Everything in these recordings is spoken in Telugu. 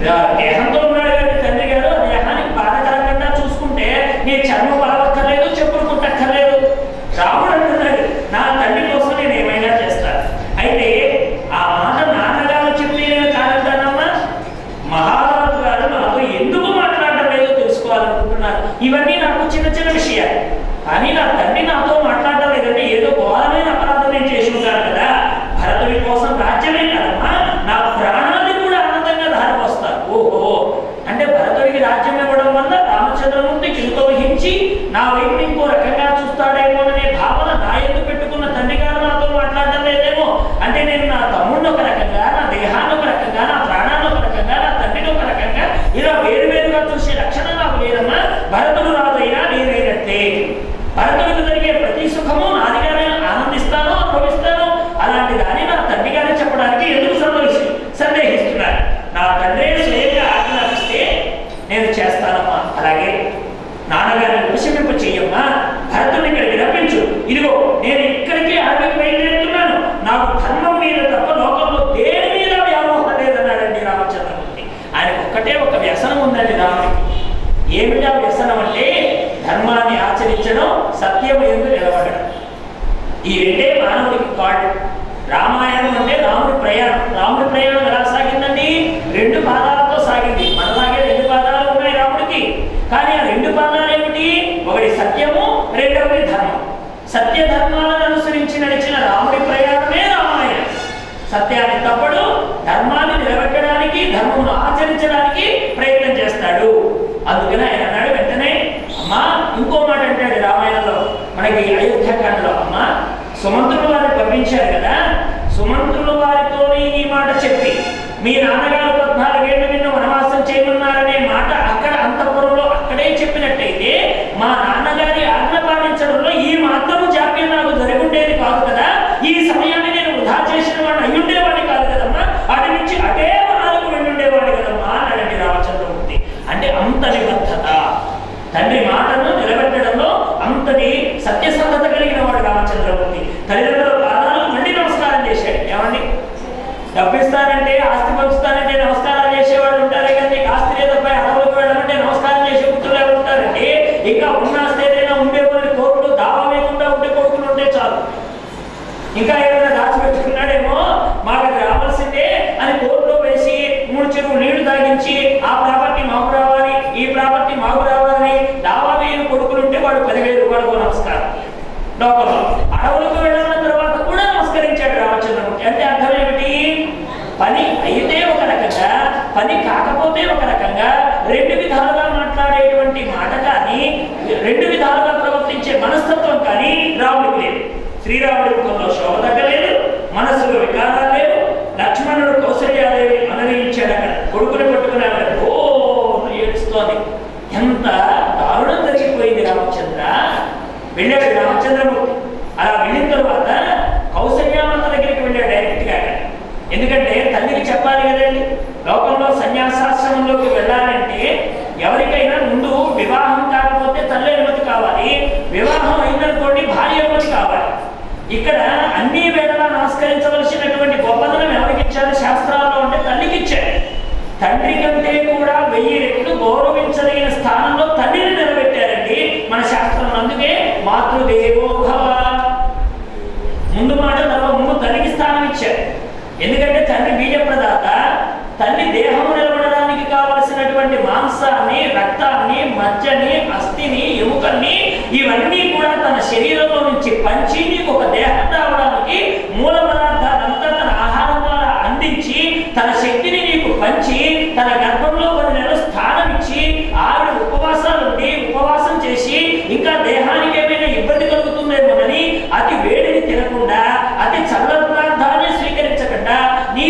దేహంతో ఉన్నాడు కానీ తండ్రి గారు దేహానికి బాధకరంగా చూసుకుంటే నీ చర్మం బలవక్కర్లేదు, చెప్పులు కుట్టక్కర్లేదు. రాముడు అంటున్నాడు నా తండ్రి కోసం నేను ఏమైనా చేస్తాను. అయితే ఆ మాట నాన్నగారు చెప్పి నేను కాదంటానమ్మా. మహారాజు గారు నాతో ఎందుకు మాట్లాడడం లేదో తెలుసుకోవాలనుకుంటున్నారు. ఇవన్నీ నాకు చిన్న చిన్న విషయాలు, కానీ నా తండ్రి నాతో మాట్లాడడం లేదంటే ఏదో ఘోరమైన అపరాధం నేను చేసి ఉంటాను కదా. భరతుడి కోసం రాజ్యమే కదమ్మా, నా ప్రాణాన్ని కూడా ఆనందంగా ధారపోస్తారు. ఓహో, అంటే భరతుడికి రాజ్యం ఇవ్వడం వల్ల రామచంద్రమూర్తి కిలుక వహించి నా వైపు ఇంకో రకంగా చూస్తాడేమో అనే భావన నా ఎందుకు పెట్టుకున్న తండ్రి గారు నాతో మాట్లాడడం లేదేమో. అంటే నేను నా తమ్ముడిని ఒక రకంగా, నా దేహాన్ని ఒక రకంగా, నా ప్రాణాన్ని ఒక రకంగా, నా తండ్రిని ఒక రకంగా ఇలా వేరువేరుగా చూసే లక్షణం నాకు లేదమ్మా. భరతుడు రాదైనా నేనైనట్టే. భరతుడికి జరిగే ప్రతి సుఖము నాదిగానే ఆనందిస్తాను, అనుభవిస్తాను. అలాంటి దాన్ని నా తండ్రి గారే చెప్పడానికి ఎందుకు సందేహిస్తున్నారు. నా తండ్రి స్వయంగా ఆజ్ఞాపిస్తే నేను చేస్తానమ్మా. అలాగే నాన్నగారిని ఉపశమింప చెయ్యమ్మా. భరతుని ఇక్కడికి రప్పించు. ఇదిగో నేను ఇక్కడికి అడవికి బయలుదేరుతున్నాను. నాకు ధర్మం మీద తప్ప లోకంలో దేని మీద వ్యామోహం లేదన్నాడండి రామచంద్రమూర్తి. ఆయనకు ఒక్కటే ఒక వ్యసనం ఉందండి రాముడికి. ఏమిటా వ్యసనం అంటే ధర్మాన్ని ఆచరించడం, సత్యం యందు నిలబడడం. ఈ రెండే మానవుడికి కాడు. రామాయణం అంటే రాముడి ప్రయాణం. రాముడి ప్రయాణం ఎలా సాగిందండి? 2 పాదాలతో సాగింది. మనలాగే 2 పాదాలు ఉన్నాయి రాముడికి. కానీ ఆ 2 పాదాలు ఏమిటి? ఒకటి సత్యము, రెండవది ధర్మం. సత్య ధర్మాలను అనుసరించి నడిచిన రాముడి ప్రయాణమే రామాయణం. సత్యాన్ని తప్పడు, ధర్మాన్ని నిలబెట్టడానికి, ధర్మమును ఆచరించడానికి ప్రయత్నం చేస్తాడు. అందుకని ఆయన అన్నాడు వెంటనే, అమ్మా ఇంకో మాట అంటాడు రామాయణంలో మనకి అయోధ్యాకాండలో, అమ్మా సుమంత్రులు వారిని పంపించారు కదా, సుమంత్రులు వారితోనే ఈ మాట చెప్పి మీ నాన్నగారు 14 ఏళ్ళు నిన్ను వనవాసం చేయమన్నారనే మాట అక్కడ అంతఃపురంలో అక్కడే చెప్పినట్టయితే మా నాన్నగారి ఆజ్ఞ పాటించడంలో ఈ మాత్రము జాప్యం నాకు జరుగుండేది కాదు కదా. ఈ సమయాన్ని నేను వృధా చేసిన వాడిని అయ్యుండేవాడిని కాదు కదమ్మా. అటు నుంచి అటే వనాలకు వెళ్ళుండేవాడు కదమ్మా అన్నాడండి రామచంద్రమూర్తి. అంటే అంత నిబద్ధత, తండ్రి మాటను నిలబెట్టడంలో అంతటి సత్యసంధత కలిగిన వాడు రామచంద్రమూర్తి. తల్లిదండ్రుల పాదాలకు మళ్ళీ నమస్కారం చేశాడు. ఏమండి, డబ్బిస్తానంటే, ఆస్తి పంచుతానంటే నమస్కారాలు చేసేవాళ్ళు ఉంటారే కానీ ఆస్తి లేదపై అడవులకు వెళ్ళమంటే నమస్కారం చేసే పుత్రులు ఎవరు ఉంటారంటే, ఇంకా ఉన్న ఆస్తి ఏదైనా ఉండే కొన్ని కోర్టులు దావా వేయకుండా ఉండే కొడుకులు ఉంటే చాలు. ఇంకా ఏదైనా దాచిపెట్టుకున్నాడేమో మాకు అది రావాల్సిందే అని కోర్టులో వేసి 3 చెరువులు నీళ్లు తాగించి ఆ ప్రాపర్టీ మాకు రావాలి, ఈ ప్రాపర్టీ మాకు రావాలని దావా వేయని కొడుకులు ఉంటే వాడు 10,000 రూపాయలకు నమస్కారం. లోకంలో అడవులకు వెళ్ళిన తర్వాత కూడా నమస్కరించాడు రామచంద్రమూర్తి. అంటే అర్థం ఏమిటి? పని అయితే ఒక రకంగా, పని కాకపోతే ఒక రకంగా, 2 విధాలుగా మాట్లాడేటువంటి మాట కానీ, 2 విధాలుగా ప్రవర్తించే మనస్తత్వం కానీ రాముడికి లేదు. శ్రీరాముడి ముఖంలో శోభ తగ్గలేదు, మనస్సులో వికారాలు లేవు. లక్ష్మణుడు కౌసల్యాదేవి అనునయించాడు. అక్కడ కొడుకుని పట్టుకుని ఆవిడ ఓ ఏడుస్తోంది. ఎంత దారుణం జరిగిపోయింది రామచంద్ర. వెళ్ళాడు రామచంద్రమూర్తి. అలా వెళ్ళిన తర్వాత కౌసల్యామాత దగ్గరికి వెళ్ళాడు డైరెక్ట్గా. అక్కడ ఎందుకంటే తల్లికి చెప్పాలి కదండి. లోకంలో సన్యాసాశ్రమంలోకి వెళ్ళాలంటే ఎవరికైనా ముందు వివాహం కాకపోతే తల్లి అనుమతి కావాలి, వివాహం అయిందనుకోండి భార్య అనుమతి కావాలి. ఇక్కడ అన్ని వేళలా నమస్కరించవలసినటువంటి గొప్పదనం ఎవరికి ఇచ్చారు శాస్త్రాల్లో అంటే తల్లికి ఇచ్చారు. తండ్రి కంటే కూడా 1000 రెట్లు గౌరవించదగిన స్థానంలో తల్లిని నిలబెట్టారండి మన శాస్త్రం. అందుకే మాతృదేవో భవ ముందు మాట, తర్వాత ముందు తల్లికి స్థానం ఇచ్చారు. ఎందుకంటే తండ్రి బీజప్రదాత, తల్లి దేహము నిలబడడానికి కావలసినటువంటి మాంసాన్ని, రక్తాన్ని, మజ్జని, అస్థిని, ఎముకల్ని ఇవన్నీ కూడా తన శరీరంలో నుంచి పంచి నీకు ఒక దేహం రావడానికి మూల పదార్థాలంతా తన ఆహారం ద్వారా అందించి తన శక్తిని నీకు పంచి తన గర్భంలో 10 నెలలు స్థానం ఇచ్చి ఆవిడ ఉపవాసం చేసి ఇంకా దేహానికి ఏమైనా ఇబ్బంది కలుగుతుందేమోనని అతి వేడిని తినకుండా, అతి చల్ల పదార్థాన్ని స్వీకరించకుండా నీ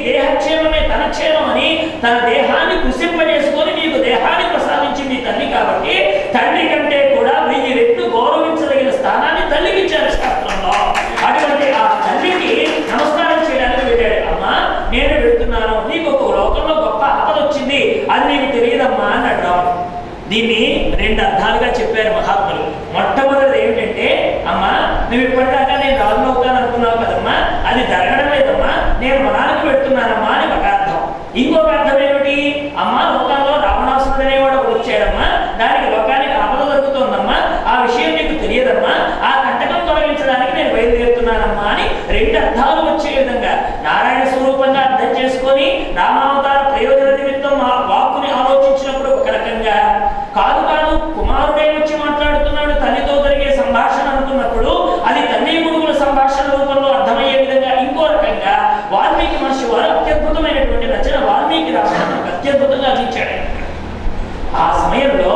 దేహక్షేమమే తన క్షేమమని తన దేహాన్ని కుసింపజేసుకొని నీకు దేహాన్ని ప్రసాదించింది తల్లి. కాబట్టి తండ్రి కంటే కూడా 1000 రెట్లు గౌరవించదగిన స్థానాన్ని తల్లికి ఇచ్చారు శాస్త్రంలో. అటువంటి ఆ తల్లికి నమస్కారం చేయడానికి వెళ్ళాడు. అమ్మా నేను వెళ్తున్నాను, నీకు ఒక లోకంలో గొప్ప ఆపద వచ్చింది, అది నీకు తెలియదమ్మా అన్నాడు రాముడు. దీన్ని 2 అర్థాలుగా చెప్పారు మహాత్ములు. మొట్టమొదటిది ఏమిటంటే, అమ్మా నువ్వు ఇప్పటిదాకా నేను రాజు అవుతాను అనుకున్నావు కదమ్మా, అది జరగడం లేదమ్మా, నేను వనానికి వెళ్తున్నానమ్మా అని ఒక అర్థం. ఇంకొక అర్థం ఏమిటి? లేదమ్మా, ఆ కంటకం తొలగించడానికి నేను బయలుదేరుతున్నానమ్మా అని రెండు అర్థాలు వచ్చే విధంగా నారాయణ స్వరూపంగా అర్థం చేసుకొని రామావతార ప్రయోజన నిమిత్తం వాక్కుని ఆలోచించినప్పుడు ఒక రకంగా, కాదు కాదు కుమారుడే వచ్చి మాట్లాడుతున్నాడు తల్లితో జరిగే సంభాషణ అనుకున్నప్పుడు అది తల్లి కొడుకుల సంభాషణ రూపంలో అర్థమయ్యే విధంగా ఇంకో రకంగా వాల్మీకి మహర్షి వారు అత్యద్భుతమైనటువంటి రచన వాల్మీకి రామాయణం మనకు అత్యద్భుతంగా అందించాడు. ఆ సమయంలో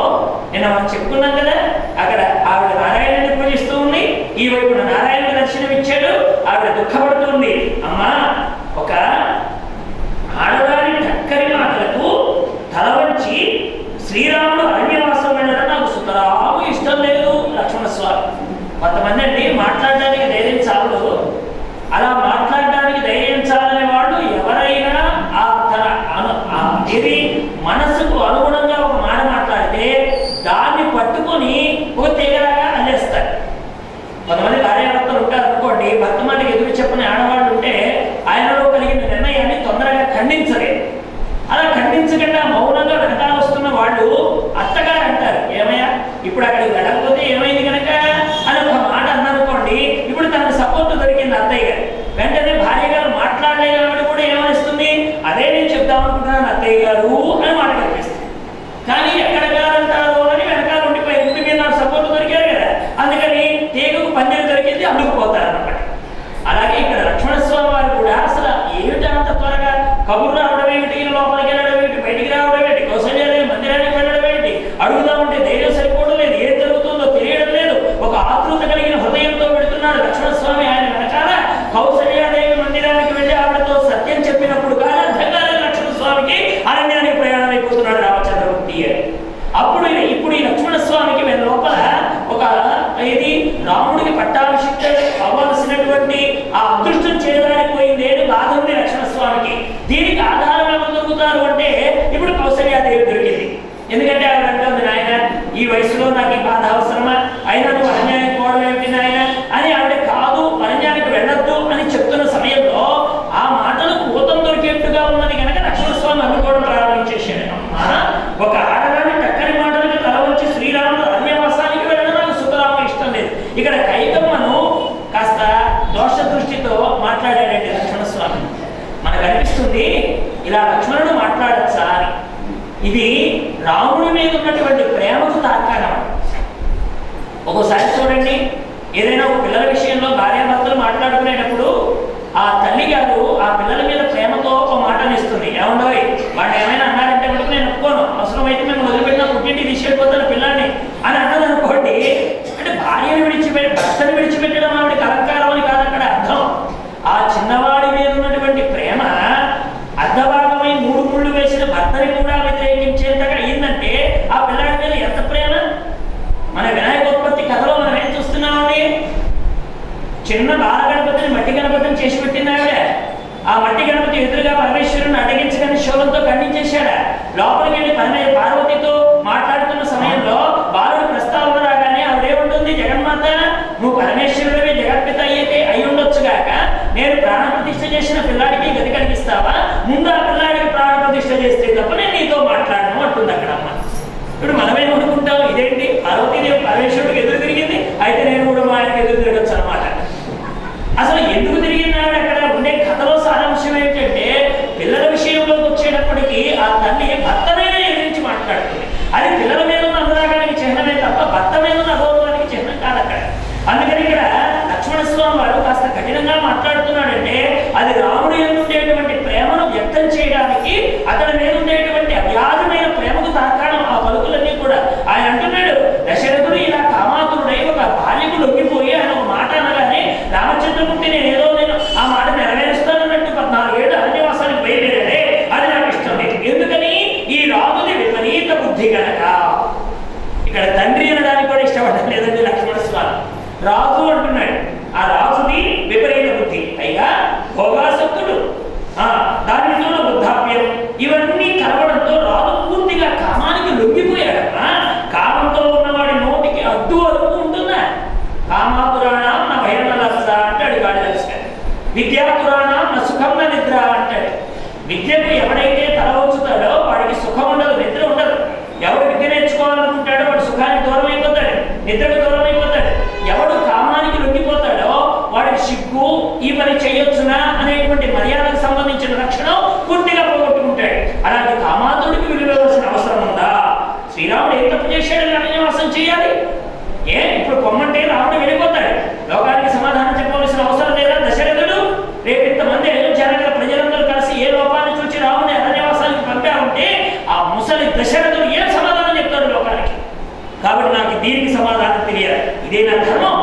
నేను మనం చెప్పుకున్నాం కదా, అక్కడ ఆవిడ నారాయణుని పూజిస్తూ ఉంది, ఈ వైపున నారాయణుని దర్శనం ఇచ్చాడు, ఆవిడ దుఃఖపడుతుంది. అమ్మా, ఒక ఆడదాని టక్కరి మాటలకు తల వంచి శ్రీరాముడు అరణ్యవాసం వెళ్ళడం నాకు సుతరాము ఇష్టం లేదు లక్ష్మణస్వామి. కొంతమంది అండి మాట్లాడడానికి ధైర్యం చాలు, అలా మాట్లాడడానికి ధైర్యం చాలని వాళ్ళు ఎవరైనా ఆ తన ఇది మనసుకు అనుగుణంగా ఒక మాట మాట్లాడితే దాన్ని పట్టుకొని ఒక తీగలాగా అల్లేస్తారు. కొంతమంది భార్యాభర్తలు ఉంటారు అనుకోండి, భర్త మాటకి ఎదురు చెప్పని ఆడవాళ్ళు ఉంటే ఆయనలో కలిగిన నిర్ణయాన్ని తొందరగా ఖండించలేదు. అలా ఖండించకుండా మౌనంగా వెనకాల వస్తున్న వాళ్ళు అత్తగారు అంటారు, ఏమయ్యా ఇప్పుడు అక్కడికి వెళ్ళకపోతే ఏమైంది కనుక అని ఒక మాట అన్ననుకోండి, ఇప్పుడు తనకు సపోర్ట్ దొరికింది అత్తయ్య గారు. వెంటనే భార్య గారు మాట్లాడలే కాబట్టి కూడా ఏమనిస్తుంది, అదే నేను చెప్దాం అనుకుంటున్నాను అత్తయ్య గారు అని మాట కనిపిస్తుంది. కానీ ఎక్కడ గారంటారు అని వెనకాల ఉండిపోయి ఇంటి మీద నాకు సపోర్ట్ దొరికారు కదా, అందుకని తీగకు పందిరి దొరికింది అందుకుపోతారు అన్నమాట. అలాగే ఇక్కడ లక్ష్మణస్వామి వారు కూడా అసలు ఏమిటి అంత త్వరగా కబుర్లు రావడం ఏమిటి, లోపలికి వెళ్ళడం ఏమిటి, బయటికి రావడం ఏంటి, కౌశల్యాదేవి మందిరానికి వెళ్ళడం ఏంటి, అడుగుదామంటే ధైర్యం సరిపోవడం లేదు, ఏం జరుగుతుందో తెలియడం లేదు. ఒక ఆతృత కలిగిన హృదయంతో పెడుతున్నాడు లక్ష్మణస్వామి. ఆయన వెనకాల కౌశల్యాదేవి మందిరానికి వెళ్ళి ఆవిడతో సత్యం చెప్పినప్పుడు కానీ అర్థం కాలేదు లక్ష్మణస్వామికి, అరణ్యానికి ప్రయాణం అయిపోతున్నాడు రామచంద్రమూర్తి. అప్పుడు ఇప్పుడు ఈ లక్ష్మణస్వామికి లోపల ఒక ఇది రాముడికి పట్టాభిషిక్త అవ్వాల్సినటువంటి ఆ అదృష్టం చేయడానికి అని బాధ ఉంది లక్ష్మణస్వామికి. దీనికి ఆధారం ఎవరు దొరుకుతారు అంటే ఇప్పుడు కౌశల్యాదేవి దొరికింది. ఎందుకంటే ఆవిడ అంటుంది, నాయన ఈ వయసులో నాకు ఈ బాధ అవసరమా, అయినా నువ్వు అరణ్యానికి పోవడం ఏమిటి నాయన అని. ఆవిడ కాదు అరణ్యానికి వెళ్ళొద్దు అని చెప్తున్న సమయంలో ఆ మాటలకు ఊతం దొరికేట్టుగా ఉన్నది కనుక లక్ష్మణస్వామి అందుకోవడం ప్రారంభించేసాడు. అమ్మా, ఒక ఆడదాని చక్కని మాటలకు తల వచ్చి శ్రీరాముడు అరణ్యవాసానికి వెళ్ళడం నాకు సుతరాము ఇష్టం లేదు. ఇక్కడ కైకమ్మను కాస్త దోష దృష్టితో మాట్లాడాడండి లక్ష్మణస్వామి. మనకు అనిపిస్తుంది ఇలా లక్ష్మణుడు మాట్లాడచ్చా అని. ఇది రాముడి మీద ఉన్నటువంటి ప్రేమకు తార్కాణం. ఒక్కోసారి చూడండి, ఏదైనా ఒక పిల్లల విషయంలో భార్యాభర్తలు మాట్లాడుకునేటప్పుడు ఆ తల్లి గారు ఆ పిల్లల మీద ప్రేమతో ఒక మాటని ఇస్తుంది, ఏమండోయ్ వాళ్ళు ఏమైనా అన్నారంటే మటుకు నేను ఒప్పుకోను, అవసరమైతే మేము వదిలిపెట్టిన పుట్టింటి తీసుకెళ్ళిపోతాను పిల్లాన్ని అని అన్నది అనుకోండి. అంటే భార్యను భర్తను విడిచిపెట్టడం ఆవిడకి అలంకారం అని కాదు అక్కడ అర్థం. ఆ చిన్నవాడి మీద ఉన్నటువంటి ప్రేమ అర్ధభాగమై 3 ముళ్ళు వేసిన భర్తని కూడా వ్యతిరేకించేంతగా అయిందంటే ఆ పిల్లాడి మీద ఎంత ప్రేమ. మన వినాయకోత్పత్తి కథలో మనం ఏం చూస్తున్నామండి, చిన్న బాల గణపతిని మట్టి గణపతిని చేసి పెట్టింది ఆవిడ. ఆ మట్టి గణపతి ఎదురుగా పరమేశ్వరుని అడగించగానే శోభంతో ఖండించేశాడు. లోపలికి వెళ్ళి పార్వతితో మాట్లాడుతున్న సమయంలో బాలుడు ప్రస్తావన రాగానే ఆవిడేముంటుంది, జగన్మాత నువ్వు పరమేశ్వరుడివి జగత్పిత అయి ఉండొచ్చుగాక నేను ప్రాణప్రతిష్ఠ చేసిన పిల్లాడికి గతి కలిగిస్తావా, ముందు ఆ పిల్లాడికి ప్రాణప్రతిష్ఠ చేస్తే తప్ప నేను నీతో మాట్లాడను అంటుంది అక్కడ అమ్మ. ఇప్పుడు మనమేమనుకుంటాం, ఇదేంటి పార్వతీదేవి పరమేశ్వరుడికి ఎదురు తిరిగింది, అయితే నేను కూడా మా ఆయనకి ఎదురు తిరగచ్చు అనమాట. అసలు ఎందుకు తిరిగినాడు అక్కడ ఉండే కథలో సారాంశం ఏంటంటే పిల్లల విషయంలోకి వచ్చేటప్పటికీ ఆ తల్లి భర్తనైనా ఎదిరించి మాట్లాడుతుంది. అది పిల్లల మీద ఉన్న అనురాగానికి చిహ్నమే తప్ప భర్త మీద ఉన్న అగౌరవానికి చిహ్నం కాదు అక్కడ. అందుకని ఇక్కడ లక్ష్మణస్వామి వారు కాస్త కఠినంగా మాట్లాడుతున్నాడంటే అది రాముడి మీద ఉండేటువంటి ప్రేమను వ్యక్తం చేయడానికి అతని మీద ఉండేటువంటి అవ్యాజమైన ప్రేమకు తార్కాణం ఆ పలుకులన్నీ కూడా. ఆయన అంటున్నాడు, దశరథుడు ఇలా కామాతురుడై ఒక బాల్యకు లొంగిపోయి ఆయన ఒక మాట అనగానే రామచంద్రమూర్తి నేను ఆ మాట నెరవేరుస్తానన్నట్టు 14 ఏళ్ళు అరణ్యవాసానికి బయలుదేరాడే, అది నాకు ఇష్టం లేదు. ఎందుకని ఈ రాజుది విపరీత బుద్ధి కనుక. ఇక్కడ తండ్రి అనడానికి కూడా ఇష్టపడడం లేదండి లక్ష్మణస్వామి, రాజు అంటున్నాడు. ఆ రాజుది విపరీత బుద్ధి, పైగా భోగాసక్తుడు, దానిలో వృద్ధాప్యం, ఇవన్నీ కలవడంతో రాజు పూర్తిగా కామానికి లొంగిపోయాడమ్మా. కామంతో ఉన్నవాడి నోటికి అడ్డు అదుపు ఉంటుందా? కామాపురాణం నా భయం లక్ష అంటాడు కాళిదాసు గారు. విద్యాపురాణం నా సుఖం నా నిద్ర అంటాడు. విద్యకు ఎవడైతే తల ఉంచుతాడో వాడికి సుఖం ఉండదు, నిద్ర ఉండదు. ఎవరు విద్య నేర్చుకోవాలనుకుంటాడో వాడు సుఖానికి దూరం అయిపోతాడు, నిద్రకు దూరం అయిపోతాడు. ఈ పని చేయొచ్చునా అనేటువంటి మర్యాదకు సంబంధించిన లక్షణం పూర్తిగా పోగొట్టుకుంటాడు. అలాగే కామాతుడికి విలువవలసిన అవసరం ఉందా? శ్రీరాముడు ఏం తప్పు చేశాడని అరణ్యవాసం చేయాలి? ఇప్పుడు పొమ్మంటే రాముడు వెళ్ళిపోతాడు, లోకానికి సమాధానం చెప్పవలసిన అవసరం లేదా? దశరథుడు రేపు ఇంతమంది అయోధ్యానగర ప్రజలందరూ కలిసి ఏ లోపాన్ని చూసి రాముడిని అరణ్యవాసానికి పంపారంటే ఆ ముసలి దశరథుడు ఏం సమాధానం చెప్తాడు లోకానికి? కాబట్టి నాకు దీనికి సమాధానం తెలియాలి. ఇదే నా ధర్మం.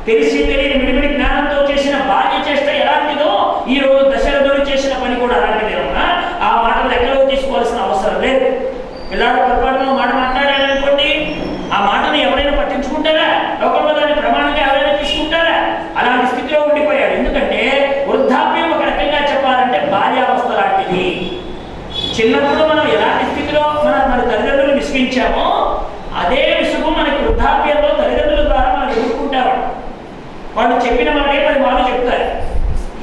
తెలిసి తెలియని మిడిమిడి జ్ఞానంతో చేసిన భార్య చేష్ట ఎలాంటిదో ఈ రోజు దశరథుడు చేసిన పని కూడా అలాంటిదే ఉన్నా ఆ మాటలు ఎక్కడో తీసుకోవాల్సిన అవసరం లేదు. పిల్లాడు పొరపాటున మాట మాట్లాడాడనుకోండి, ఆ మాటను ఎవరైనా పట్టించుకుంటారా? లోకంలో దాన్ని ప్రమాణంగా ఎవరైనా తీసుకుంటారా? అలాంటి స్థితిలో ఉండిపోయాడు. ఎందుకంటే వృద్ధాప్యం ఒక రకంగా చెప్పాలంటే బాల్యావస్థ లాంటిది. చిన్నప్పుడు మనం ఎలాంటి స్థితిలో మన తల్లిదండ్రులు విసిగించామో అదే విసుగు మనకి వృద్ధాప్యంలో తల్లిదండ్రుల ద్వారా మనం ఎదుర్కొంటాము. వాళ్ళు చెప్పిన మాటే 10 మాటలు చెప్తారు.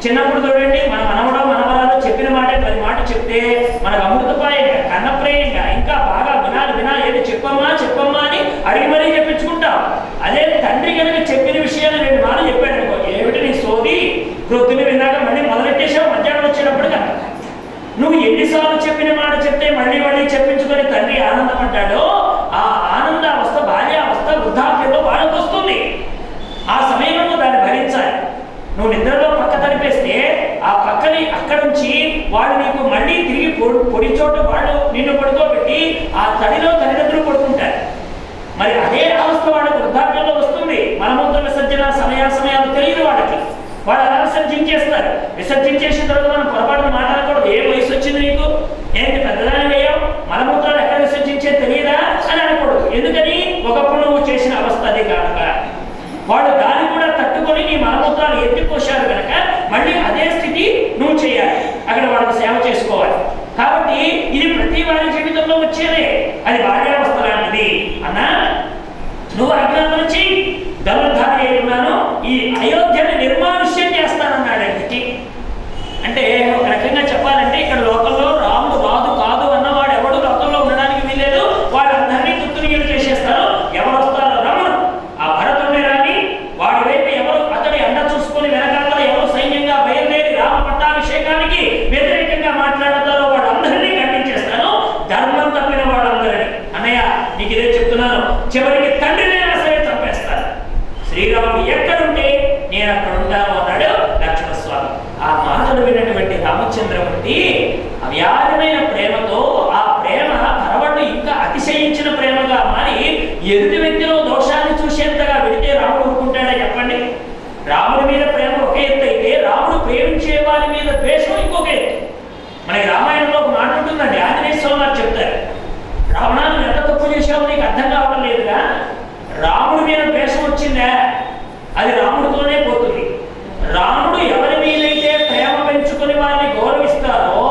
చిన్నప్పుడు చూడండి, మన మనవడో మనవరాలు చెప్పిన మాటే 10 మాటలు చెప్తే మనకు అమృతప్రాయంగా కన్నప్రాయంగా ఇంకా బాగా వినాలి ఏది చెప్పమ్మా అని అడిగి మరీ చెప్పించుకుంటాం. అదే తండ్రి కనుక చెప్పిన విషయాన్ని 2 మాటలు చెప్పాడు అనుకో, ఏమిటి నీ సోది, క్రొత్తుని విన్నాక మళ్ళీ మొదలెట్టేసావు, మధ్యాహ్నం వచ్చేటప్పుడు కనుక నువ్వు ఎన్నిసార్లు చెప్పిన మాట చెప్తే మళ్ళీ చెప్పించుకొని తండ్రి ఆనందపడ్డాడో ఆ ఆనందావస్థ బాల్యావస్థ వృద్ధాప్యంలో వాళ్ళకు వస్తుంది. ఆ సమయంలో దాన్ని భరించాలి. నువ్వు నిద్రలో పక్క తడిపేస్తే ఆ పక్కని అక్కడ నుంచి వాడు నీకు మళ్ళీ తిరిగి పొడి చోట వాళ్ళు నిన్ను పడుకోబెట్టి ఆ తడిలో తల్లిదండ్రులు పడుకుంటారు. మరి అదే అవస్థ వాళ్ళకు వృద్ధాప్యంలో వస్తుంది. మలమూత్ర విసర్జన సమయాలు తెలియదు వాళ్ళకి. వాళ్ళు అలా విసర్జించేస్తారు. విసర్జించేసిన తర్వాత మనం పొరపాటున మాట్లాడకూడదు. ఏ వయసు వచ్చింది నీకు, ఏంటి పెద్దదాన్ని వేయవు, మలమూత్రాలు ఎక్కడ విసర్జించే తెలియదా అని అనకూడదు. ఎందుకని? ఒకప్పుడు నువ్వు చేసిన అవస్థ అది కనుక వాళ్ళు దాన్ని కూడా తట్టుకొని నీ మలమూత్రాలు ఎత్తిపోశారు కనుక మళ్ళీ అదే స్థితి నువ్వు చేయాలి. అక్కడ వాళ్ళకి సేవ చేసుకోవాలి. కాబట్టి ఇది ప్రతి వారి జీవితంలో వచ్చేదే. అది బాల్యావస్థ లాంటిది. అన్నా నువ్వు అజ్ఞానం చెయ్యి, ధనుర్ధారి ఉన్నాను, ఈ అయోధ్యని నిర్మానుష్యం చేస్తానన్నాడు. అంటే ఒక రకంగా చెప్పాలంటే ఇక్కడ లోకంలో రాముడు రాదు కాదు అన్నవాడు ఎవడు లోకంలో ఉండడానికి వీలేదు. వాళ్ళందరినీ తుత్తునియలు చేసేస్తారు. ఎవరు వస్తారో రాముడు ఆ భరతుడిని రాని వాడి వైపు ఎవరు అతడి అండ చూసుకొని వెనకాల ఎవరు సైన్యంగా బయలుదేరి రామ పట్టాభిషేకానికి వ్యతిరేకంగా మాట్లాడతారో వాళ్ళందరినీ ఖండించేస్తాను. ధర్మం తప్పిన వాళ్ళందరినీ. అన్నయ్య నీకు ఇదే చెప్తున్నాను, చివరికి తండ్రినైనా సరే చంపేస్తారు. శ్రీరాముడు ఎక్కడుంటే నేను అక్కడ ఉంటాను అన్నాడు లక్ష్మణస్వామి. ఆ మాటలు విన్నటువంటి రామచంద్రమూర్తి అవ్యాజమైన ప్రేమతో ఆ ప్రేమ పరవళ్ళు ఇంకా అతిశయించిన ప్రేమగా మారి ఎదుటి వ్యక్తిలో దోషాన్ని చూసేంతగా వెళితే రాముడు ఊరుకుంటాడే చెప్పండి? రాముడి మీద ప్రేమ ఒక ఎత్తు అయితే రాముడు ప్రేమించే వారి మీద ద్వేషం ఇంకొక ఎత్తు. మనకి రామాయణంలో ఒక మాట ఉంటుందండి, ఆంజనేయ స్వామి వారు చెప్తారు, రావణాన్ని ఎంత తప్పు చేసావు నీకు అర్థం కావడం లేదుగా, రాముడి మీద ద్వేషం వచ్చిందా అది రాముడితోనే పోతుంది. రాముడు ఎవరి మీదైతే ప్రేమ పెంచుకొని వారిని గౌరవిస్తారో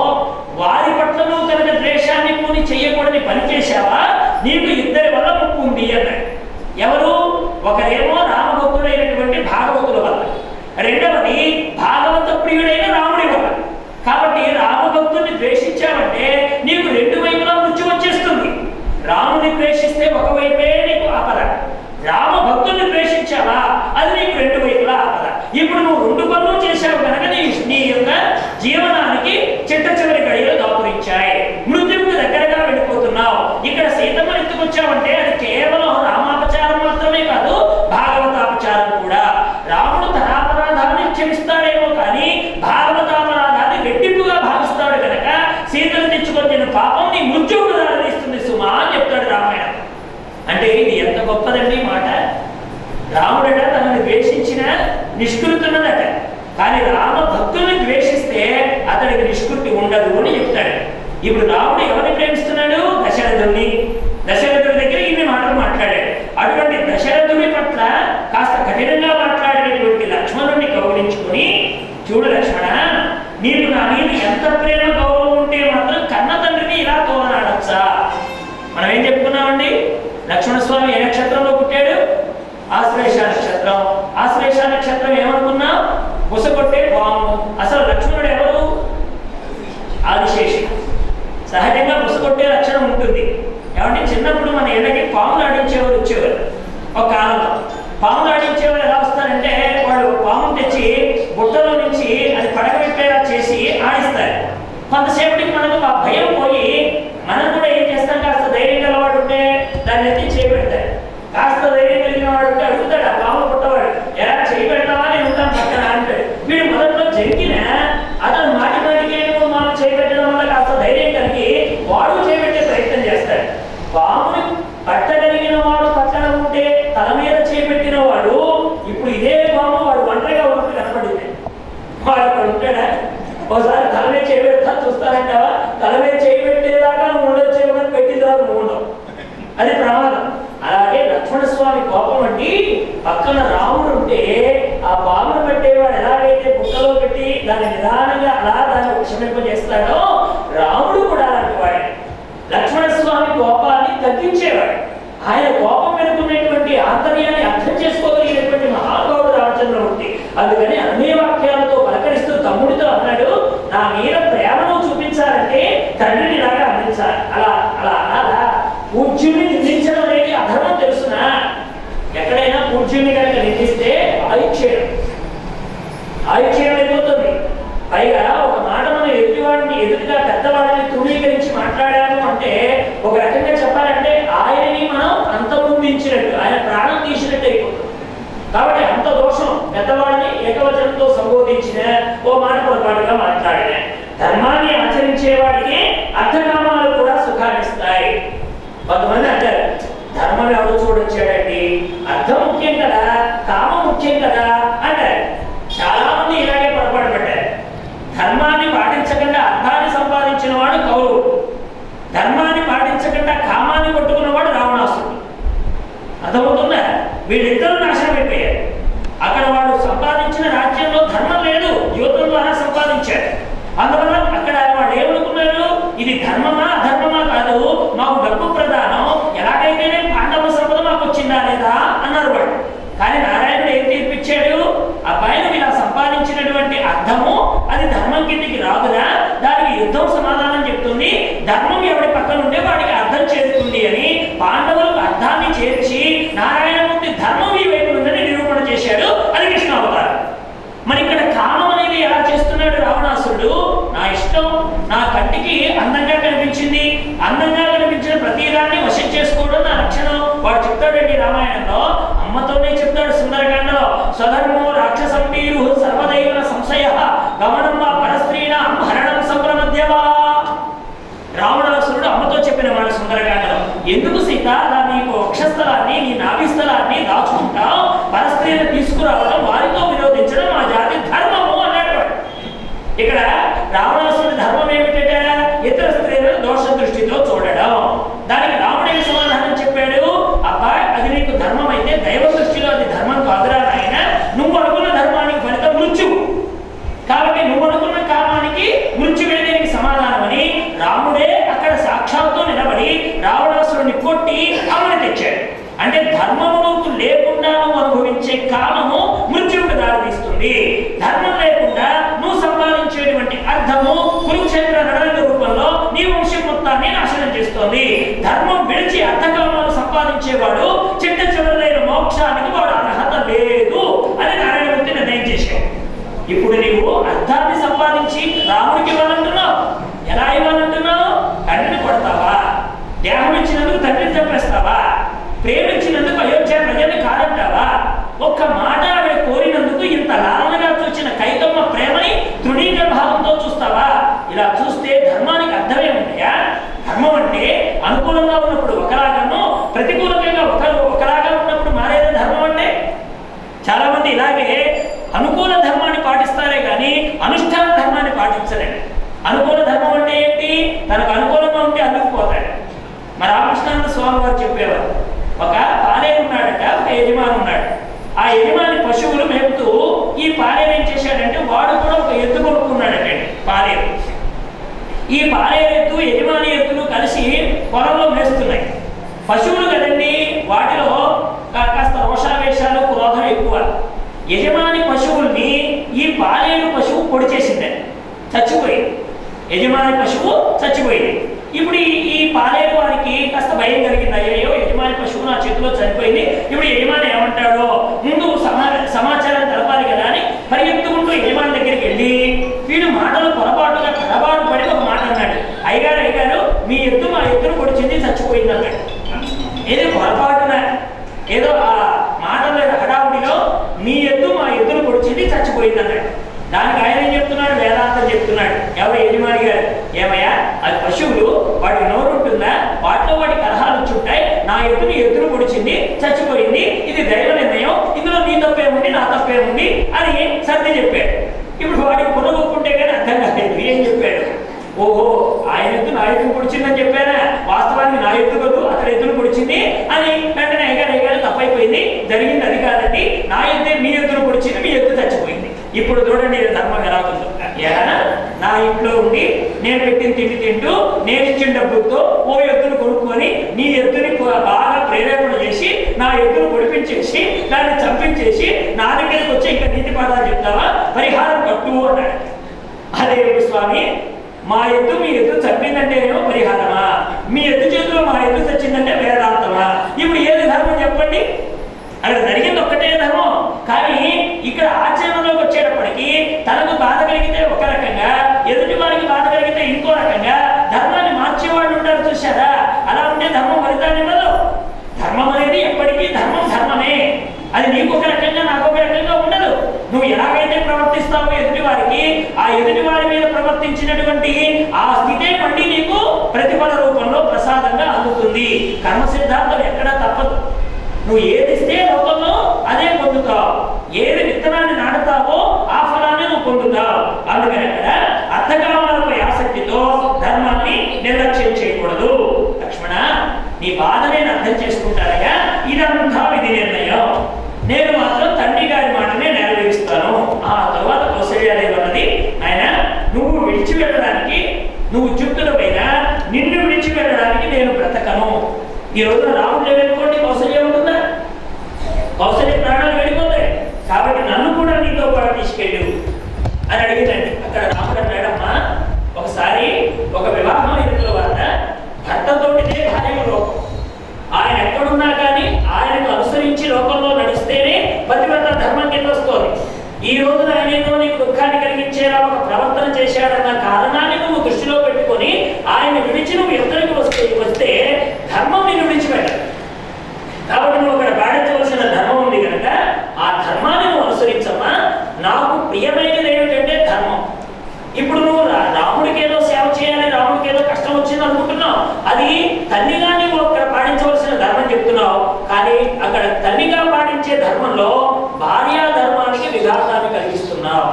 వారి పట్ల నువ్వు కనుక ద్వేషాన్ని పూని చెయ్యకూడని పని చేశావా నీకు ఇద్దరి వల్ల ముప్పు ఉంది అన్నాడు. ఎవరు? ఒకరేమో రామభక్తుడైనటువంటి భాగవతుల వల్ల, రెండవది భాగవత ప్రియుడైన రాముడి వల్ల. కాబట్టి రామభక్తుడిని ద్వేషించావంటే నీకు 2 వైపులా మృత్యు వచ్చేస్తుంది. రాముని ద్వేషిస్తే ఒకవైపే నీకు ఆపద, రామభక్తుడిని ద్వేషించావా అది నీకు 2 వైపులా ఆపద. ఇప్పుడు నువ్వు 2 పనులు చేశావు కనుక నీ యొక్క జీవనానికి చిట్ట చివరి గడియలు దాపురించాయి. మృత్యువుకు దగ్గరగా వెళ్ళిపోతున్నావు. ఇక్కడ సీతమ్మ ఎత్తుకొచ్చావంటే అది కేవలం రామాపచారం మాత్రమే కాదు, భాగవతాపచారం కూడా. రాముడు తన అపరాధాన్ని క్షమిస్తాడేమో కానీ భాగవతాపరాధాన్ని రెట్టింపుగా భావిస్తాడు కనుక సీతను తెచ్చుకొచ్చిన పాపం నీ మృత్యువుకు దారితీస్తుంది సుమా అని చెప్తాడు రామాయణం. అంటే ఇది ఎంత గొప్పదండి మాట. రాముడట తనని ద్వేషించిన నిష్కృతున్నదట, కానీ రామ భక్తుల్ని ద్వేషిస్తే అతడికి నిష్కృతి ఉండదు అని చెప్తాడు. ఇప్పుడు రాముడు ఎవరిని ప్రేమిస్తున్నాడు? దశరథుడిని. దశరథుడి దగ్గర ఇన్ని మాటలు మాట్లాడాడు. అటువంటి దశరథుడి పట్ల కాస్త కఠినంగా మాట్లాడినటువంటి లక్ష్మణుడిని గౌరవించుకొని, చూడు లక్ష్మణ, నీకు నా మీద ఎంత ప్రేమ గౌరవం ఉంటే మాత్రం కన్న తండ్రిని ఇలా తోలనాడచ్చా? మనం ఏం చెప్పుకున్నామండి? లక్ష్మణస్వామి ఏ నక్షత్రంలో పుట్టాడు? ఆశ్లేష నక్షత్రం. ఆశ్లేష నక్షత్రం ఏమనుకున్నా? బుసకొట్టే పాము. అసలు లక్ష్మణుడు ఎవరు? ఆదిశేషి. సహజంగా బుసకొట్టే లక్షణం ఉంటుంది. ఏమంటే చిన్నప్పుడు మన ఇళ్ళకి పాములు ఆడించేవారు వచ్చేవారు. ఒక కాలంలో పాములు ఆడించేవారు ఎలా వస్తారంటే వాళ్ళు పాము తెచ్చి బుట్టలో నుంచి అది పడగబెట్టేలా చేసి ఆడిస్తారు. కొంతసేపటికి మనకు ఆ భయం పోయి మనం కూడా ఏం చేస్తాం, కాస్త ధైర్యం గలవాడు ఉంటే దాన్ని ఎత్తి చేయబెడతాడు. కాస్త ధైర్యం కలిగిన వాడు ఉంటే అడుగుతాడు ఆ పాము పుట్టవాడు, ఎలా చేయబెడతావా నేను ఉంటాను పక్కన అంటాడు. వీడు మొదట్లో జరిగిన అతను మాటి మాటికి మనం చేయబెట్టడం వల్ల కాస్త ధైర్యం కలిగి వాడు చేయబెట్టే ప్రయత్నం చేస్తాడు. పాముని పట్టగలిగిన వాడు పక్కన ఉంటే తల మీద చేపెట్టిన వాడు ఇప్పుడు ఇదే పాము వాడు ఒంటరిగా ఉన్నట్టు కనపడింది. వాడు అక్కడ ఉంటాడా? ఒకసారి తల మీద చేయబెడతా చూస్తానంటావా? తల మీద చేయబెట్టేదాకా ఉండొచ్చేమని పెట్టిన తర్వాత ఉండవు, అది ప్రమాదం. అలాగే లక్ష్మణస్వామి కోపం అండి, పక్కన రాముడు ఉంటే ఆ పామును పెట్టేవాడు ఎలాగైతే బుట్టలో పెట్టి దాన్ని నిదానంగా అలా దాన్ని క్షమింపజేస్తాడో రాముడు కూడా అలాంటి వాడే. లక్ష్మణస్వామి కోపాన్ని తగ్గించేవాడు. ఆయన కోపం వెనుకున్నటువంటి ఆంతర్యాన్ని అర్థం చేసుకోగలిగినటువంటి మహానుభావుడు రామచంద్రమూర్తి. అందుకని అన్ని వాక్యాలతో పలకరిస్తూ తమ్ముడితో అన్నాడు, నా మీద ప్రేమను చూపించాలంటే తండ్రిని లాగా అందించాలి. అలా అలా అలా పూజ్యుని నిందించడం అనేది అధర్మం తెలుసునా? ఎక్కడైనా పూజ్యుని కనుక నిందిస్తే ఆయుక్షేయం అయిపోతుంది. పైగా ఒక మాట మనం ఎదుటివాడిని ఎదుటిగా పెద్దవాడిని తృణీకరించి మాట్లాడాము అంటే ఒక రకంగా చెప్పాలంటే ఆయనని మనం అంతమొందించినట్టు, ఆయన ప్రాణం తీసినట్టు అయిపోతుంది. కాబట్టి అంత దోషం. పెద్దవాడిని ఏకవచనంతో సంబోధించిన, ఓ మాట పొరపాటుగా మాట్లాడిన. ధర్మాన్ని ఆచరించేవాడికి అర్థకామాలు కూడా సుఖాన్నిస్తాయి. కొంతమంది అంటారు, ధర్మం ఎవరు చూడొచ్చాడండి, అర్థం ముఖ్యం కదా, కామం ముఖ్యం కదా అంటారు. చాలా మంది ఇలాగే పొరపాటు పడ్డారు. ధర్మాన్ని పాటించకుండా అర్థాన్ని సంపాదించిన వాడు కౌరవుడు, ధర్మాన్ని పాటించకుండా కామాన్ని కొట్టుకున్నవాడు రావణాసురుడు. అర్థమవుతుందా? వీళ్ళిద్దరూ నాశనం అయిపోయారు. అక్కడ వాడు సంపాదించిన రాజ్యంలో ధర్మం లేదు, యువతుల ద్వారా సంపాదించాడు. అందువల్ల అక్కడ వాడు ఏమనుకున్నాడు, ఇది ధర్మమా అధర్మమా కాదు, మాకు డబ్బు ప్రధానం, ఎలాగైతేనే పాండవ సంపద మాకు వచ్చిందా లేదా అన్నారు వాడు. కానీ నారాయణుడు ఏం తీర్పిచ్చాడు, అబ్బాయిను ఇలా సంపాదించినటువంటి అర్థము అది ధర్మం కిందికి రాదురా, దానికి యుద్ధం సమాధానం చెప్తుంది, ధర్మం ఎవరి పక్కన ఉంటే వాడికి అర్థం చేరుతుంది అని పాండవులకు అర్థాన్ని చేర్చి నారాయణమూర్తి ధర్మం ఈ వైపు ఉందని నిరూపణ చేశాడు. అది కృష్ణావతారం. మరి ఇక్కడ కామం అనేది ఎలా చేస్తున్నాడు రావణాసురుడు, నా ఇష్టం, నా కంటికి అందంగా కనిపించింది, అందంగా కనిపించిన ప్రతిదాన్ని వశం చేసుకోవడం నా లక్షణం. వాడు చెప్తాడండి రామాయణంలో, అమ్మతోనే చెప్తాడు సుందరకాండలో, స్వధర్మో రాక్షసం వీరు సర్వదైవ సంశయ గమనం వా పరస్త్రీణాం హరణం సంప్రమద్యవా. రావణాసురుడు అమ్మతో చెప్పిన మాట సుందరకాండలో, ఎందుకు సీత నా నీకు వక్షస్థలాన్ని నీ నాభిస్థలాన్ని దాచుకుంటావు, పరస్త్రీని తీసుకురావడం వారితో విరోధించడం మా జాతి ధర్మము అన్నాడు వాడు. ఇక్కడ రావణాసురుడి ధర్మం ఏమిటంటే ఇతర స్త్రీలను దోష దృష్టితో చూడడం. దానికి రాముడికి సమాధానం చెప్పాడు, అబ్బా అది నీకు ధర్మం అయితే దైవ దృష్టిలో అది ధర్మం కాదురా నాయన, నువ్వు అనుకున్న ధర్మానికి ఫలితం మృత్యువు, కాబట్టి నువ్వు అనుకున్న కామానికి మృత్యువే దీనికి సమాధానం అని రాముడే అక్కడ సాక్షాత్తు నిలబడి రావణాసురుడిని కొట్టి అమలు తెచ్చాడు. అంటే ధర్మము లేకుండా నువ్వు అనుభవించే కామము మృత్యువుకు దారితీస్తుంది, ధర్మం లేకుండా నువ్వు సంపాదించేటువంటి అర్థము కురుక్షేత్ర రణరంగ రూపంలో నీ వంశం మొత్తాన్ని నాశనం చేస్తుంది. ధర్మం విడిచి అర్థకామాలు సంపాదించేవాడు చిట్ట చివరైన మోక్షానికి వాడు అర్హత లేదు అని నారాయణమూర్తి నిర్ణయం చేశాడు. ఇప్పుడు నీవు అర్థాన్ని సంపాదించి రాముడికి ఇవ్వాలంటున్నావు, ఎలా ఇవ్వాలంటున్నావు? తండ్రిని కొడతావా? దేహం ఇచ్చినందుకు తండ్రిని చంపేస్తావా? ప్రేమించినందుకు అయోధ్య ప్రజల్ని కాదంటావా? ఒక్క మాట ఆవిడ కోరినందుకు ఇంత లాలనగా చూసిన కైకమ్మ ప్రేమని తృణీకర భావంతో చూస్తావా? ఇలా చూస్తే ధర్మానికి అర్థమేముందయా? ధర్మం అంటే అనుకూలంగా ఉన్నప్పుడు ఒకలాగాను, ప్రతికూలంగా ఒకలాగా ఉన్నప్పుడు మారేదే ధర్మం అంటే. చాలా మంది ఇలాగే అనుకూల ధర్మాన్ని పాటిస్తారే కానీ అనుష్ఠాన ధర్మాన్ని పాటించలేడు. అనుకూల ధర్మం అంటే ఏంటి? తనకు అనుకూలంగా ఉంటే అందుకుపోతాడు. మరి రామకృష్ణానంద స్వామి వారు చెప్పేవారు, ఒక పాలేరు ఉన్నాడట, ఒక యజమాని ఉన్నాడు. ఆ యజమాని పశువులు మేపుతూ ఈ పాలేరు ఏం చేశాడంటే వాడు కూడా ఒక ఎద్దు కొనుక్కున్నాడటండి పాలేరు. ఈ పాలేరు ఎద్దు యజమాని ఎద్దులు కలిసి పొలంలో మేస్తున్నాయి. పశువులు కదండి, వాటిలో కాస్త రోషావేశాలు క్రోధం ఎక్కువ. యజమాని పశువుల్ని ఈ పాలేరు పశువు పొడి చేసిందండి, చచ్చిపోయింది. యజమాని పశువు చచ్చిపోయింది. ఇప్పుడు ఈ పాలేరు వారికి కాస్త భయం కలిగింది, అయ్యో యజమాని పశువు నా చేతిలో చనిపోయింది, ఇప్పుడు యజమాని ఏమంటాడో ముందు సమాచారం తెలపాలి కదా అని పరిగెత్తుకుంటూ యజమాని వెళ్ళి వీడు మాటలు పొరపాటుగా తడబాటు పడి ఒక మాట అన్నాడు. అయ్యగారు మీ ఎద్దు మా ఎద్దును పొడిచింది చచ్చిపోయింది అన్నాడు. ఏదో పొరపాటున ఏదో ఆ మాటల హడావుడిలో మీ ఎద్దు మా ఎద్దును పొడిచింది చచ్చిపోయింది అన్నాడు. దానికి ఆయన ఏం చెప్తున్నాడు? వేదాంతం చెప్తున్నాడు. ఎవరు? యజమాని గారు. ఏమయ్యా, అది పశువులు, వాటికి నోరు ఉంటుందా? వాటిలో వాటి కలహాలు చుట్టాయి. నా ఎద్దుని ఎద్దును పొడిచింది చచ్చిపోయింది, ఇది దైవ నిర్ణయం, ఇందులో నీ తప్పేముంది నా తప్పేముంది అని సర్ది చెప్పాడు. ఇప్పుడు వాడికి పునగొక్కుంటే కానీ అర్థం కాలేదు ఏం చెప్పాడు. ఓహో, ఆయన ఎద్దు నా ఎద్దును పొడిచిందని చెప్పారా? వాస్తవానికి నా ఎద్దు కదూ, అతని ఎద్దును పొడిచింది అని వెంటనే అయ్యగారు తప్పైపోయింది, జరిగింది అది కాదండి, నా ఎద్దే మీ ఎద్దును పొడిచింది, మీ ఎద్దు చచ్చిపోయింది. ఇప్పుడు చూడండి ధర్మం ఎలా ఉందో. నా ఇంట్లో ఉండి నేను పెట్టిన తిండి తింటూ నేను ఇచ్చిన డబ్బులతో ఓ ఎద్దును కొనుక్కొని నీ ఎద్దుని బాగా ప్రేరేపణ చేసి నా ఎద్దును పొడిపించేసి దాన్ని చంపించేసి నా దగ్గరికి వచ్చి ఇంకా నీతి పాఠాలు చెప్తావా? పరిహారం కట్టు అన్నాడు. అదే స్వామి, మా ఎద్దు మీ ఎద్దు చంపిందంటేనేమో పరిహారమా, మీ ఎద్దు చేతిలో మా ఎద్దు చచ్చిందంటే వేదాంతమా? ఇప్పుడు ఏది ధర్మం చెప్పండి? అక్కడ జరిగింది ఒక్కటే ధర్మం, కానీ ఇక్కడ ఆచరణలోకి వచ్చేటప్పటికి తనకు బాధ కలిగితే ఒక రకంగా, ఎదుటి వారికి బాధ కలిగితే ఇంకో రకంగా ధర్మాన్ని మార్చేవాళ్ళు ఉంటారు చూశారా? అలా ఉంటే ధర్మం ఫలితాన్ని ఇవ్వదు. ధర్మం అనేది ఎప్పటికీ ధర్మమే. అది నీకు ఒక రకంగా నాకు ఒక రకంగా ఉండదు. నువ్వు ఎలాగైతే ప్రవర్తిస్తావో ఎదుటి వారికి, ఆ ఎదుటి వారి మీద ప్రవర్తించినటువంటి ఆ స్థితే మళ్ళీ నీకు ప్రతిఫల రూపంలో ప్రసాదంగా అందుతుంది. కర్మ సిద్ధాంతం ఎక్కడా తప్పదు. నువ్వు ఏది ఇస్తే లోకంలో అదే పొందుతావు, ఏది విత్తనాన్ని నాటుతావో ఆ ఫలాన్ని నువ్వు పొందుతావు. అందుకని అక్కడ అర్థకామాలపై ఆసక్తితో ధర్మాన్ని నిర్లక్ష్యం చేయకూడదు. లక్ష్మణ, నీ బాధ నేను అర్థం చేసుకుంటానగా, ఇదంతా విధి నిర్ణయం, నేను మాత్రం తండ్రి గారి మాటనే నెరవేరుస్తాను. ఆ తర్వాత కౌసల్యాదేవి అన్నది, ఆయన నువ్వు విడిచి వెళ్ళడానికి, నువ్వు చుట్టూలపైన నిన్ను విడిచి వెళ్ళడానికి నేను బ్రతకను. ఈ రోజున రాముడు వెళ్ళిపోండి, కౌసల్య ఉంటుందా? కౌసల్య ప్రాణాలు వెళ్ళిపోతాయి. కాబట్టి నన్ను కూడా నీతో పాటు తీసుకెళ్ళు అని అడిగిందండి. అక్కడ రాముడు అన్నాడమ్మా, ఒకసారి ఒక వివాహం ఎదుగుల వల్ల భర్తతోటిదే భార్య లోకం. ఆయన ఎక్కడున్నా కానీ ఆయనకు అనుసరించి లోకంలో నడిస్తేనే పతివ్రత ధర్మం కింద వస్తుంది. ఈ రోజున ఆయన ఏదో నీకు దుఃఖాన్ని కలిగించేలా ఒక ప్రవర్తన చేశాడన్న కారణాన్ని నువ్వు దృష్టిలో పెట్టుకొని ఆయన విడిచి నువ్వు ఎదురికి వస్తే ధర్మం నిన్ను విడిచిపెట్టదు. కాబట్టి నువ్వు అక్కడ పాటించవలసిన ధర్మం ఉంది కనుక ఆ ధర్మాన్ని నువ్వు అనుసరించమ్మా. నాకు ప్రియమైనది ఏమిటంటే ధర్మం. ఇప్పుడు నువ్వు రాముడికి ఏదో సేవ చేయాలి, రాముడికి ఏదో కష్టం వచ్చింది అనుకుంటున్నావు, అది తల్లిగా నువ్వు అక్కడ పాటించవలసిన ధర్మం చెప్తున్నావు. కానీ అక్కడ తల్లిగా పాటించే ధర్మంలో భార్యా ధర్మానికి విఘాతాన్ని కలిగిస్తున్నావు.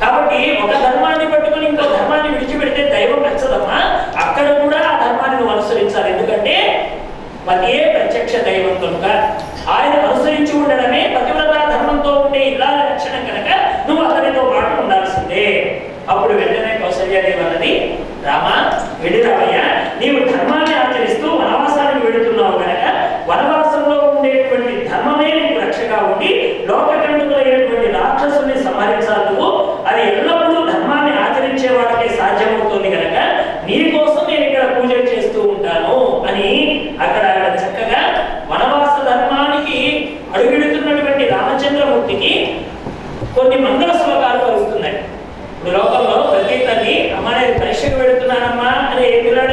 కాబట్టి ఒక ధర్మాన్ని పట్టుకుని ఇంకో ధర్మాన్ని విడిచిపెడితే దైవం నచ్చదమ్మా. అక్కడ కూడా ఆ ధర్మాన్ని నువ్వు అనుసరించాలి. ఎందుకంటే పతియే ప్రత్యక్ష దైవం కనుక ఆయన అనుసరించి ఉండడమే పతివ్రత ధర్మంతో ఉండే ఇల్లాల లక్షణం కనుక నువ్వు అతనితో పాటు ఉండాల్సిందే. అప్పుడు వెంటనే కౌసల్యాదేవి అన్నది, రామా వెళ్ళిరావయ్య, నీవు ధర్మాన్ని ఆచరిస్తూ వనవాసానికి వెళుతున్నావు కనుక వనవాసంలో ఉండేటువంటి ధర్మమే నీకు రక్షగా ఉండి లోకకంటుకులైనటువంటి రాక్షసుల్ని సంహరించాలి నువ్వు. అది ఎల్లప్పుడూ ధర్మాన్ని ఆచరించే వాళ్ళకే సాధ్యమవుతుంది కనుక నీ కోసం నేను ఇక్కడ పూజలు చేస్తూ ఉంటాను అని అక్కడ చక్కగా వనవాస ధర్మానికి అడుగెడుతున్నటువంటి రామచంద్రమూర్తికి కొన్ని మంగళ శ్లోకాలు కలుగుతున్నాయి. ఇప్పుడు లోకంలో ప్రతి తల్లి అమ్మ నేను పరీక్షకు పెడుతున్నానమ్మా అని ఏ పిల్లాడు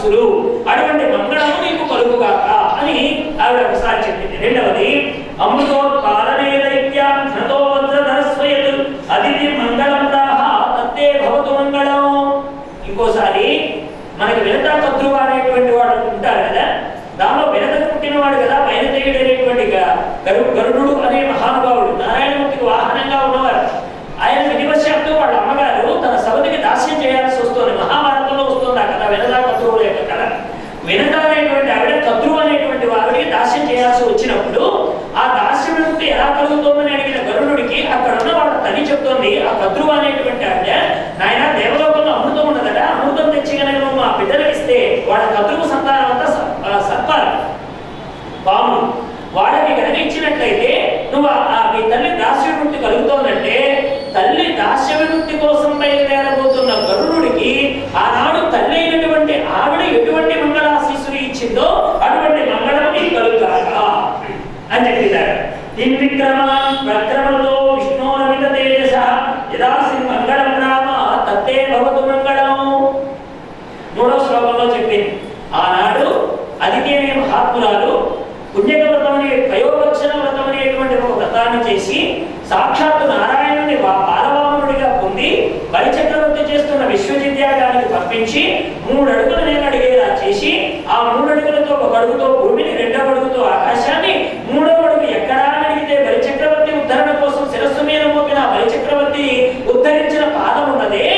ధనస్సులు, అటువంటి మంగళము నీకు కలుగుగాక అని ఆవిడ ఒకసారి చెప్పింది. రెండవది అమృతోత్పాదనే దైత్యాం ఘనతో వజ్రధరస్వయత్ అదితి మంగళం రాహ తత్తే భవతు మంగళం. ఇంకోసారి మనకి వినతా కద్రువ అనేటువంటి వాడు ఉంటారు కదా, దానిలో వినతకు పుట్టినవాడు కదా వైనతేయుడు అనేటువంటి గరుడు అనే మహానుభావుడు, నారాయణమూర్తికి వాహనంగా ఉన్నవారు. ఆయన విధివశాత్తు వాళ్ళ అమ్మగారు తన సవతికి దాస్యం చేయాల్సి వస్తుంది. మహాభారతంలో వస్తుంది ఆ కథ, వినతా కద్రువుల యొక్క కథ. వినత అనేటువంటి ఆవిడ కద్రువు అనేటువంటి వాడికి దాస్యం చేయాల్సి వచ్చినప్పుడు ఆ దాస్యం నుండి ఎలా కలుగుతోందని అడిగిన గరుడుడికి అక్కడ ఉన్న వాళ్ళ తల్లి చెప్తోంది, ఆ కద్రువు అనేటువంటి ఆవిడ, నాయన దేవలోకంలో అమృతం ఉన్నదట, అమృతం తెచ్చి కనుక నువ్వు మా బిడ్డలకు ఇస్తే వాళ్ళ కద్రువు సంతానం అంతా సత్పాలు పాము వాళ్ళకి కనుక ఇచ్చినట్లయితే నువ్వు మీ తల్లి దాస్య విముక్తి కలుగుతోందంటే, తల్లి దాస్య విముక్తి కోసం బయలుదేరబోతున్న గరుడుడికి ఆనాడు తల్లి అయినటువంటి ఆవిడ ఎటువంటి మంగళాశీస్సులు ఇచ్చిందో అటువంటి మంగళం నీకు కలుగుతాక అని చెప్పినారు. విక్రమంలో విష్ణోరమిత తేజస యదాసి మంగళం రామ తత్తే భవతు మంగళం. మూడవ శ్లోకంలో చెప్పింది, ఆనాడు అదితి అనే మహాత్మురాలు పుణ్యక వ్రతం అనే ప్రయోగక్షణ వ్రతం అనేటువంటి ఒక వ్రతాన్ని చేసి సాక్షాత్తు నారాయణుని బాలవామనుడిగా పొంది బలిచక్రవర్తి చేస్తున్న విశ్వజిద్యాగానికి పంపించి 3 అడుగుల నేల అడిగేలా చేసి ఆ 3 అడుగులతో 1 అడుగుతో భూమిని, 2వ అడుగుతో ఆకాశాన్ని, 3వ అడుగు ఎక్కడా అడిగితే బలిచక్రవర్తి ఉద్ధరణ కోసం శిరస్సు మీద మోపిన బలిచక్రవర్తి ఉద్ధరించిన పాదం ఉన్నదే,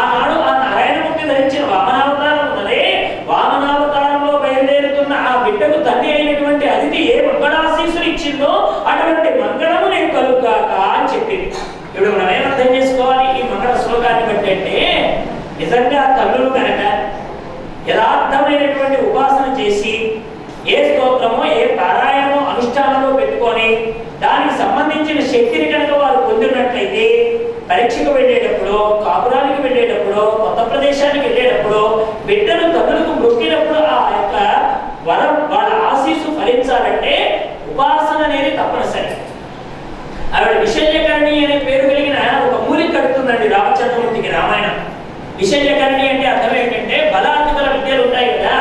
ఆనాడు ఆ నారాయణమూర్తి ధరించిన వామనావతారం ఉన్నదే, వామనావతారంలో బయలుదేరుతున్న ఆ బిడ్డకు తండ్రి అయినటువంటి అదితి ఏ మంగళాశీస్సులు ఇచ్చిందో అటువంటి మంగళము నేను కలుగుగాక అని చెప్పింది. ఇప్పుడు మనం ఏమర్థం చేసుకోవాలి ఈ మంగళ శ్లోకాన్ని బట్టి అంటే, నిజంగా తల్లులు కనుక యథార్థమైనటువంటి ఉపాసన చేసి ఏ స్తోత్రమో ఏ పారాయణమో అనుష్ఠానంలో పెట్టుకొని దానికి సంబంధించిన శక్తిని కనుక వారు పొందినట్లయితే పరీక్షకు వెళ్ళేటప్పుడు, కాపురానికి వెళ్ళేటప్పుడు, కొత్త ప్రదేశానికి వెళ్ళేటప్పుడు, బిడ్డలు తల్లులకు మొక్కినప్పుడు ఆ యొక్క వరం వాళ్ళ ఆశీస్సు ఫలించాలంటే ఉపాసన అనేది తప్పనిసరి. ఆవిడ విశల్యకరణి అనే పేరు కలిగిన ఒక మూలిక కడుతుందండి రామచంద్రమూర్తికి రామాయణం. విశల్యకరణి అంటే అర్థం ఏంటంటే బలాధిబల విద్యలు ఉంటాయి కదా,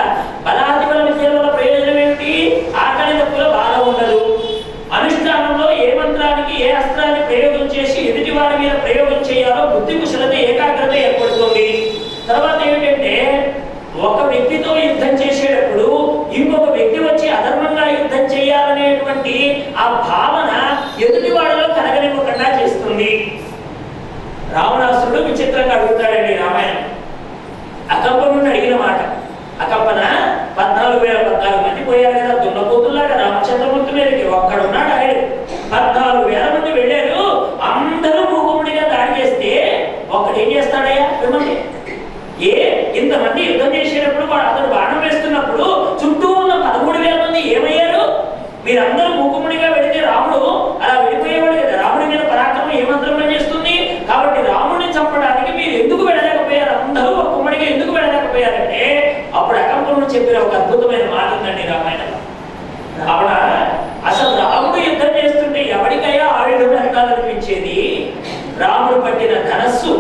బలాధిబల విద్యల వల్ల ప్రయోజనం ఏమిటి? ఆకలి తప్పుల బాధ ఉండదు. అనుష్ఠానంలో ఏ మంత్రానికి ఏ అస్త్రాన్ని ప్రయోగం చేసి ఎదుటి వాడి మీద ప్రయోగం చేయాలో బుద్ధి కుశలత ఏకాగ్రత ఏర్పడుతుంది. తర్వాత ఏమిటంటే ఒక వ్యక్తితో యుద్ధం చేసేటప్పుడు ఇంకొక వ్యక్తి వచ్చి అధర్మంగా యుద్ధం చేయాలనేటువంటి ఆ భావన ఎదుటి వాడిలో కలగనివ్వకుండా చేస్తుంది. రావణాసురుడు విచిత్రంగా అడుగుతాడండి రామాయణం. అకంపనుడిని అడిగిన మాట, అకంపన 14,000 మంది పోయారు కదా దున్నపోతుల్లాగా రామచంద్రమూర్తి మీదకి, ఒక్కడున్నాడు ఆయన. 14,000 మంది వెళ్ళారు, అందరూ మూకుముడిగా దాడి చేస్తే ఒక్కడు ఏం చేస్తాడయ్యా? మిమ్మల్ని ఇంతమంది యుద్ధం చేసేటప్పుడు అతను బాణం వేస్తున్నప్పుడు చుట్టూ ఉన్న 13,000 మంది ఏమయ్యారు? మీరందరూ మూకుముడిగా వెళితే రాముడు అలా వెళ్ళిపోయేవాడు కదా, రాముడి మీద పరాక్రమం ఏ మంత్రంలో చేస్తుంది కాబట్టి రాముడిని చంపడానికి మీరు ఎందుకు వెళ్ళలేకపోయారు? అందరూ ఒక్కమ్మడిగా ఎందుకు వెళ్ళలేకపోయారంటే అప్పుడు అకంపనుడు చెప్పిన ఒక అద్భుతమైన మాట ఉందండి రామాయణంలో. రావణ, అసలు రాముడు యుద్ధం చేస్తుంటే ఎవరికైనా ఆయుధం వెనకాలనిపించేది? రాముడు పట్టిన ధనస్సు